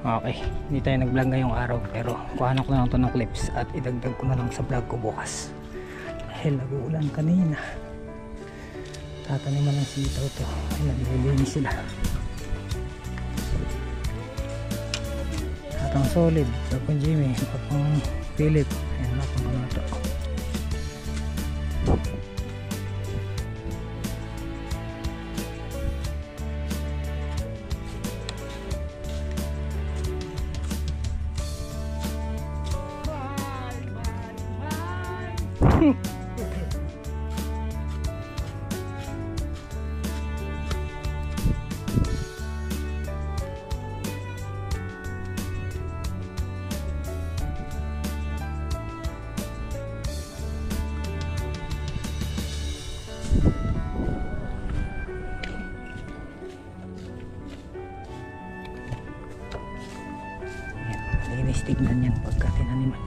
Okay, hindi tayo nag-vlog ngayong araw pero kuhanan ko na lang ito ng clips at idagdag ko na lang sa vlog ko bukas dahil nag-uulan kanina. Tataniman ng sitaw to, ay naglilinis sila at ang solid sa pang Jimmy at pang Philip. Ayan na pang ano to. Linis tignan yan pagka tinaniman.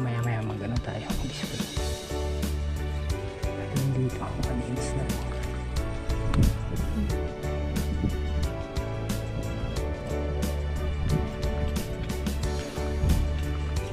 Maya maya magano tayo display dito malinis na po.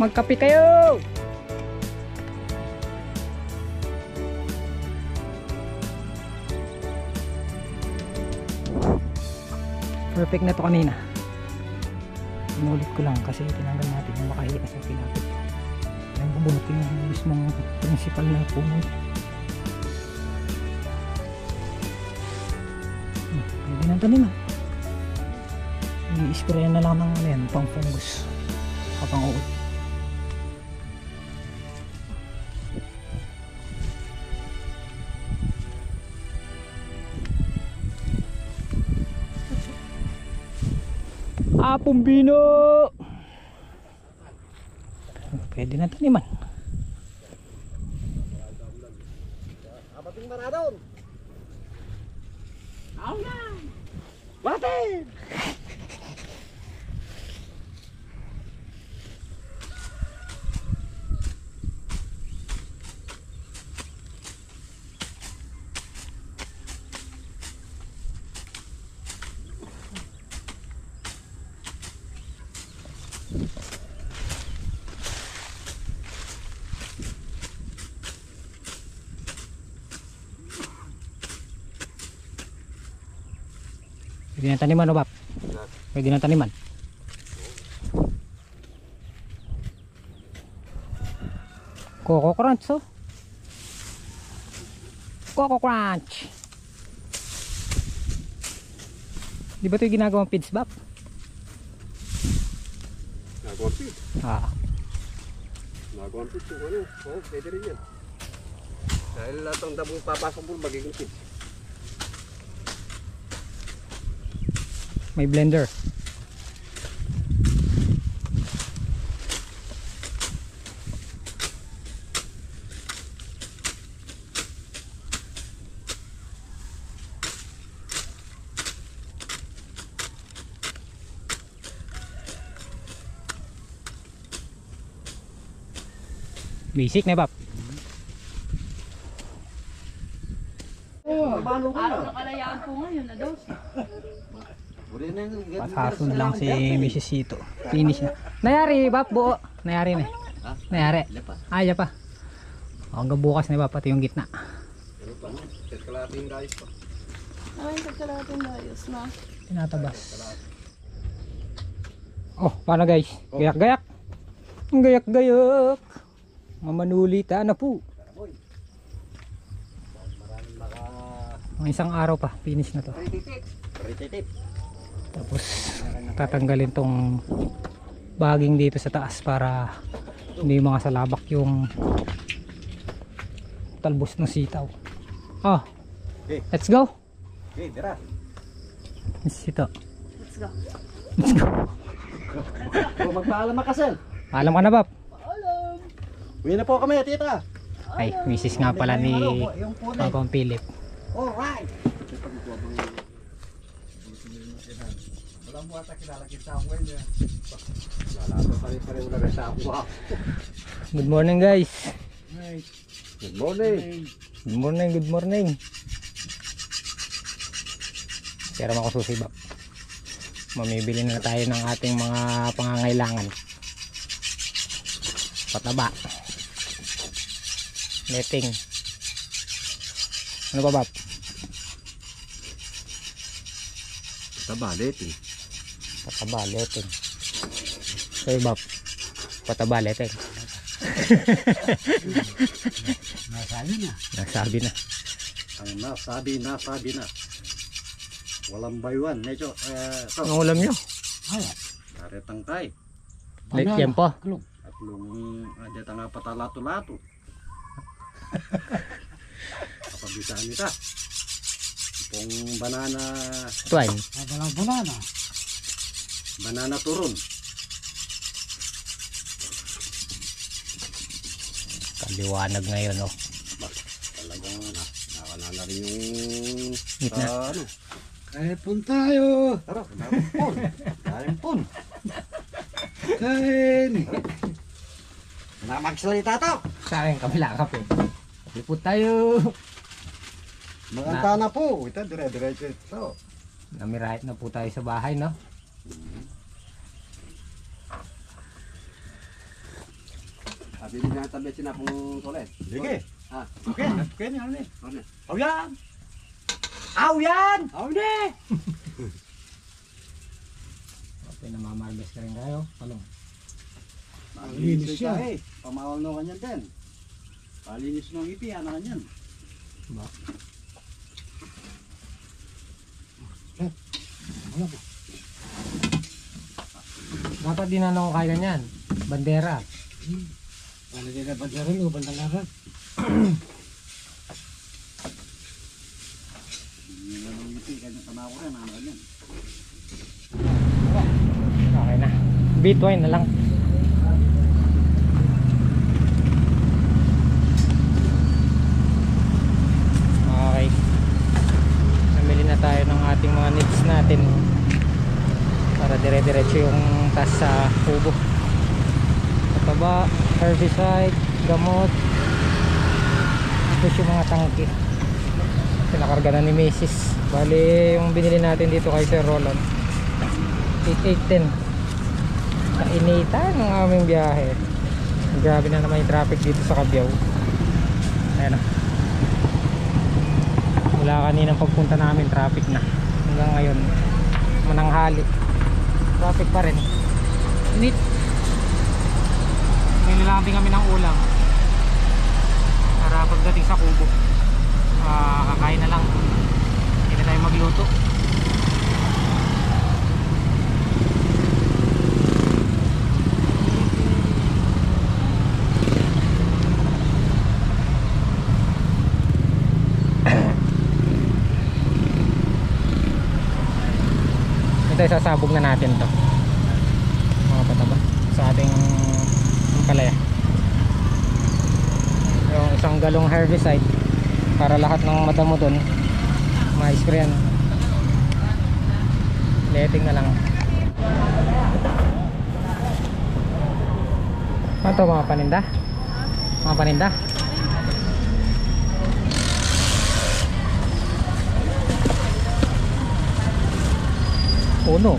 Magkape kayo. Perfect na to kanina. Inulit ko lang kasi tinanggal natin yung makahiya sa pinapit. Yung bubunot yung mismong principal na puno. Pwede na tanim. I-spray na lang ng ano yan, pang fungus. Kapang uod. Pumbino. Pwede na taniman. Abating maradon. Aw na. Bate. Pwede na taniman o bap? Pwede na taniman. Coco Crunch oh. Coco Crunch. Di ba ito yung ginagawang feeds bap? Nagawang feed? Nagawang feed yung ano? Oo, pwede rin yan. Dahil lahat ang dabong papasok mo magiging feed. May blender. Basic na bap. Araw na kalayaan po ngayon, ados. Pasasun lang si Mrs. Sito. Finish na. Nayari bap buo. Nayari na. Nayari. Ay pa. Hanggang bukas na bap pati yung gitna. Kalating guys pa. Ay, kalating ayos na. Tinatabas. Oh, paano guys? Gayak-gayak. Gayak-gayak. Mamanulita na po. Ang isang araw pa, finish na to. Tapos tatanggalin tong baging dito sa taas para hindi mga salabak yung talbos ng sitaw. Oh, let's go. Okay, tara. Sito. Let's go. Let's go. Magpaalam na kasel. Alam ka na ba? Alam. Uwi na po kami, tita. Ay, misis nga pala ni Pagong Philip. Alright. Walang buwata kilala kita ang well niya. Lalato pa rin wala sa ako. Good morning guys. Good morning. Good morning, good morning. Pero ako susibak. Mamibili na tayo ng ating mga pangangailangan. Pataba. Netting. Ano ba, Bab? Pataba, letting. Pataba, letting. Sa'yo, Bab? Pataba, letting. Nasabi na. Nasabi na. Ang nasabi na. Walang baywan. Medyo, Anong ulam nyo? naretang tay. Yan po. At lung, dito nga patalato-lato. Kapabisaan nita. Pong banana, Tuwan. banana turon. Kaliwanag ngayon, oh. Talagang nakana na rin yung Gitna. ano. Kain pun tayo. Tara, pon. Kain pon. Kain. Na magsalita to. Sa akin, kabila ka po. Lipot tayo. Maganda na po. Ito, dire-diretso ito. Namirahit na po tayo sa bahay, no? Sabi niyo na tabi sinapong toilet. Sige. Ha? Okay. Okay ni ano ni? Ano? Aw yan. Aw yan! Aw ni. Okay, namamargas ka rin kayo. Palong. Linis siya. Pamawal no kanyan din. Palinis ng ipi, ano kanyan. Ba? Dapat din na ako kaya ganyan. Bandera. Ano din na bandaran o bandaran? Yung ipi, kanyan pamawal rin, ano kanyan. Okay na. Bitwine na lang. Okay. Namili na tayo ng ating mga needs natin para dire-diretso yung tas sa kubo. Pataba, herbicide, gamot, tapos yung mga tangke. Pinakarga na ni Mrs. Bali yung binili natin dito kay Sir Roland 8810. Kainitan ng aming biyahe. Grabe na naman yung traffic dito sa Cabiao. Ayan na. Mula kaninang pagpunta namin traffic na. Hanggang ngayon mananghali traffic pa rin. Init. Ngayon lang din kami ng ulam para pagdating sa kubo kakain na lang. Hindi na tayo magluto. Ito isasabog na natin to mga pataba sa ating palaya. Yung isang galong herbicide para lahat ng madamo dun ma-sprayan. Letting na lang. Ano to, mga paninda? Mga paninda? Puno.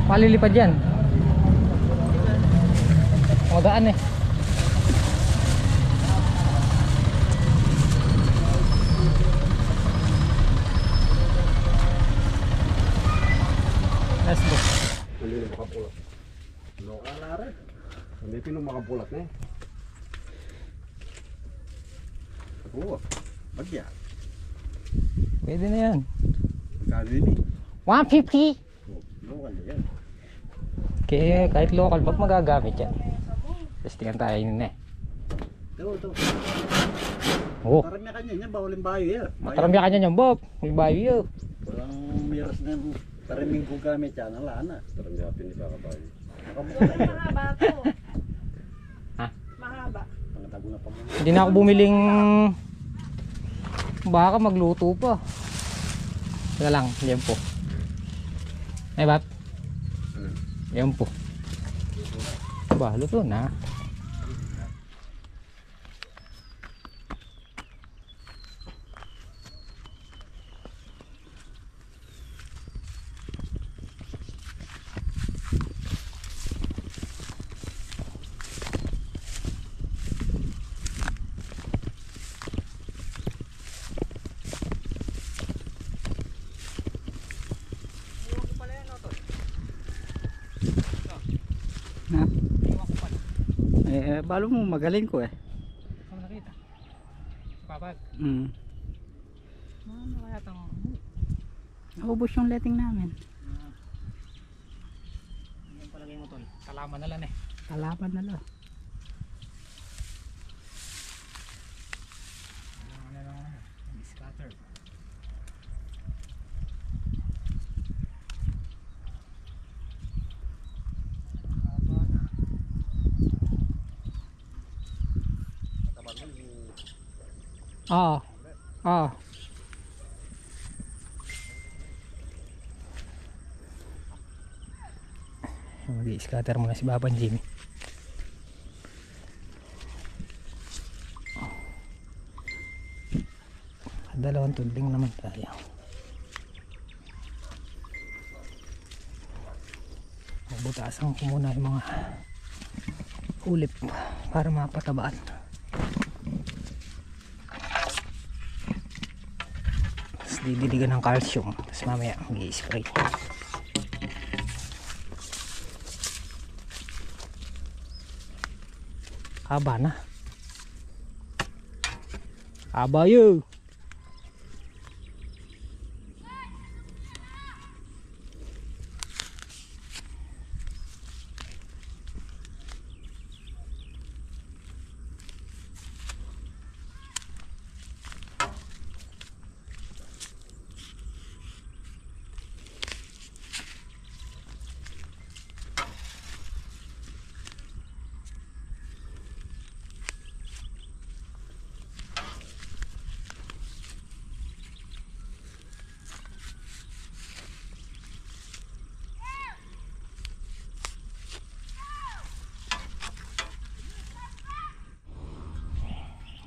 Palilipad yan. Magaan eh. Let's go. Hindi na makapulat. Lokal na rin. Hindi pinong makapulat na eh. Oo. Bagya. Pwede na yan. Magkano yun eh? 150. Lokal na yan. Kaya kahit local bag magagamit yan. Testingan tayo yun eh. Ito. Oo. Tarami ka niyan. Bawalin bayo yan. Matarambya ka niyan yung Bob. May bayo yun. Walang miras na taraming ko gamit yan. Wala na. Tarami ka pinipakabayo. Mahaba to. Ha? Mahaba. Mga tago na pa mo. Hindi na ako bumiling Baka magluto pa. Teka lang, yan po. Ay bab. Yan po. Ba, luto na. Ha? Balo mo magaling ko eh. Saan mo nakita? Papag. Ano kaya itong... Naubos yung letting namin. Yung palagay mo tol. Kalaman na lang eh. Kalaban na lang. Ano lang ano. Scatter. Oo. Oo. Mag-i-scatter muna si Baban Jimmy. Dalawang tudling naman tayo. Butasan ko muna yung mga ulip para mapatabaan. Tapos didiligan ng calcium. Tapos mamaya mag-i-spray. Haba na. Haba yun.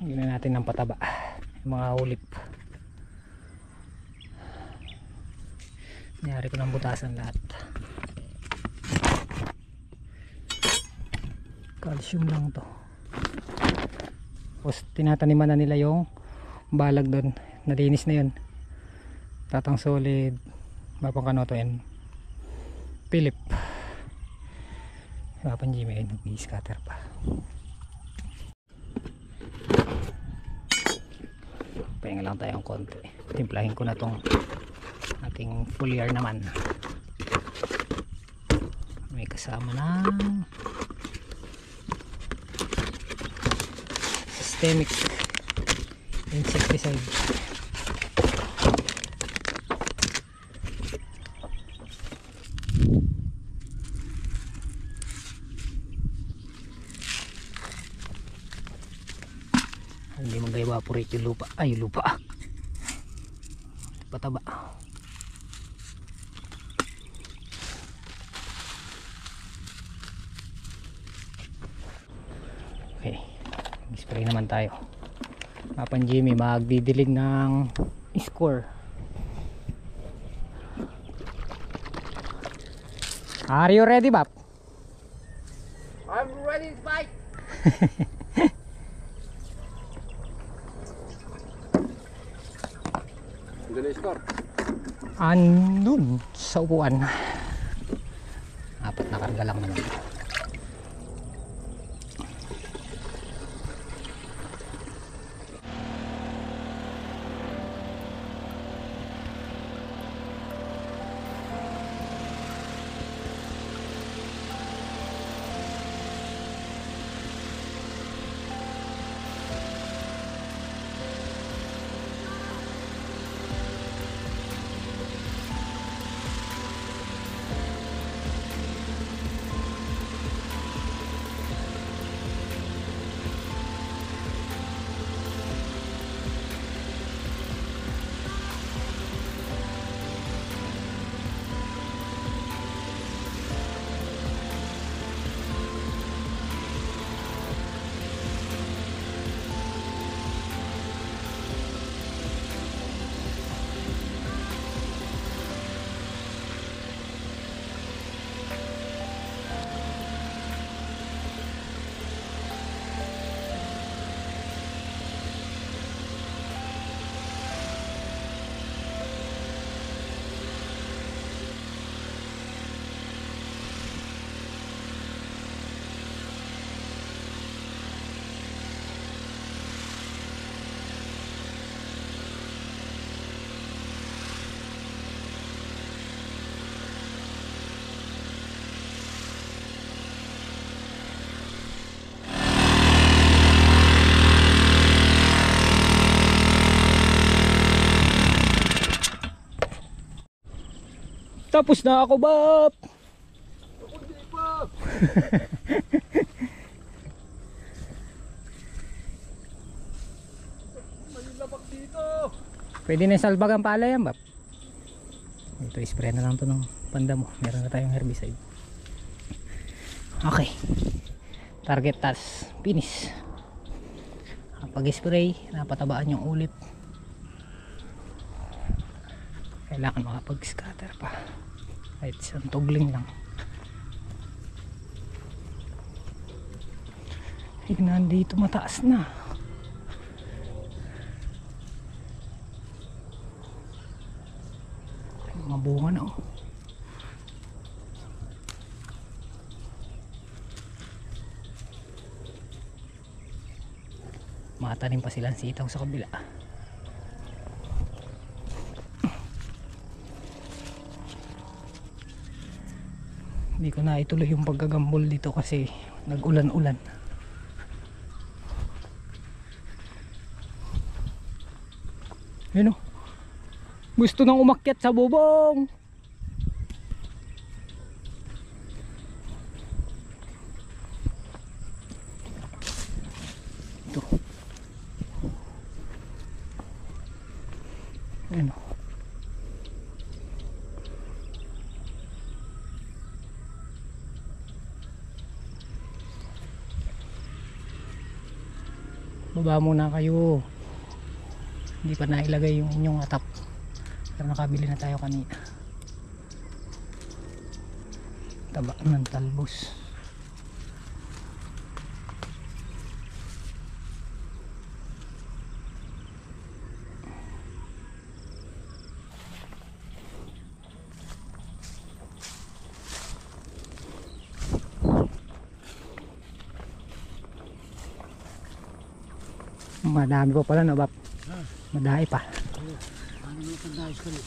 Gina natin ng pataba yung mga ulip. Niyari ko ng butasan lahat. Calcium lang to. Tapos tinataniman na nila yung balag doon. Nalinis na yun. Tatang solid, Bapang Kanoto and Philip. Bapan Jimmy ay nag-scatter pa. Pahinga lang tayong konti. Timplahin ko na tong ating foliar naman. May kasama ng systemic insecticide. Hindi mag-evaporate yung lupa. Ay, yung lupa. Pataba. Okay. Spray naman tayo. Papan Jimmy magdidilig ng score. Are you ready, Bap? I'm ready to fight. Doon na score. Andun sa upuan. Apat na karga lang naman. Tapos na ako, Bap. Hindi pa. Malilabak dito. Pwede na salbag ang pala yan, Bap. Ito, spray na lang to ng panda mo. Meron na tayong herbicide. Okay. Target task. Finish. Pag-spray, napatabaan yung ulit. Kailangan makapag-scatter pa. Kahit isang tugling lang. Tignan dito, mataas na. Mga bunga na, oh. Matanim pa silang sitaw sa kabila. Hindi ko na ituloy yung paggagambol dito kasi nag-ulan-ulan. Ayun, oh. Gusto nang umakyat sa bubong. Ito. Ayun, oh. Baba muna kayo. Hindi pa nailagay yung inyong atap. Pero nakabili na tayo kanina. Taba ng talbos. Madami pa pala, no, Bap? Madami pa. Ano naman tandayos ka na?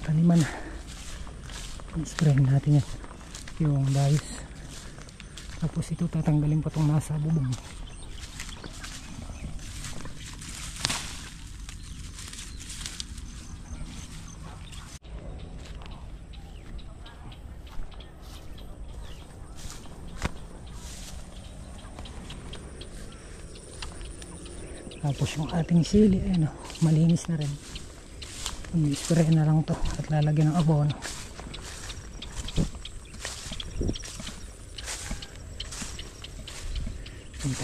Taniman na. I-spray natin yan. Yung dayos. Tapos ito tatanggalin pa itong nasa bubong. Tapos yung ating sili, ayun, malinis na rin. I-spray na lang to at lalagyan ng abono.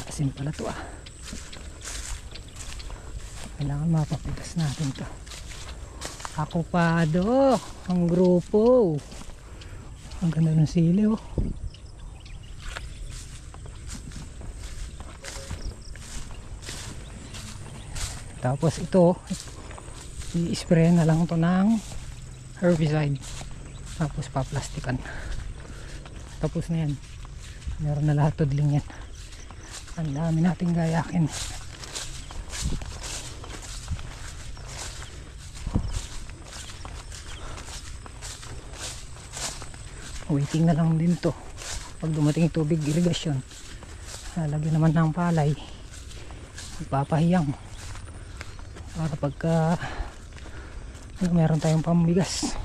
Asin pala to, ah. Kailangan mapapitas natin to. Akupado ang grupo. Ang ganda ng sili, oh. Tapos ito, i-spray na lang to ng herbicide. Tapos paplastikan. Tapos na yan. Meron na lahat tudling yan. Ang dami nating gayakin. Waiting na lang din to. Pag dumating yung tubig, irigasyon. Lalagyan naman ng palay. Ipapahiyang. Para pagka meron tayong pambigas.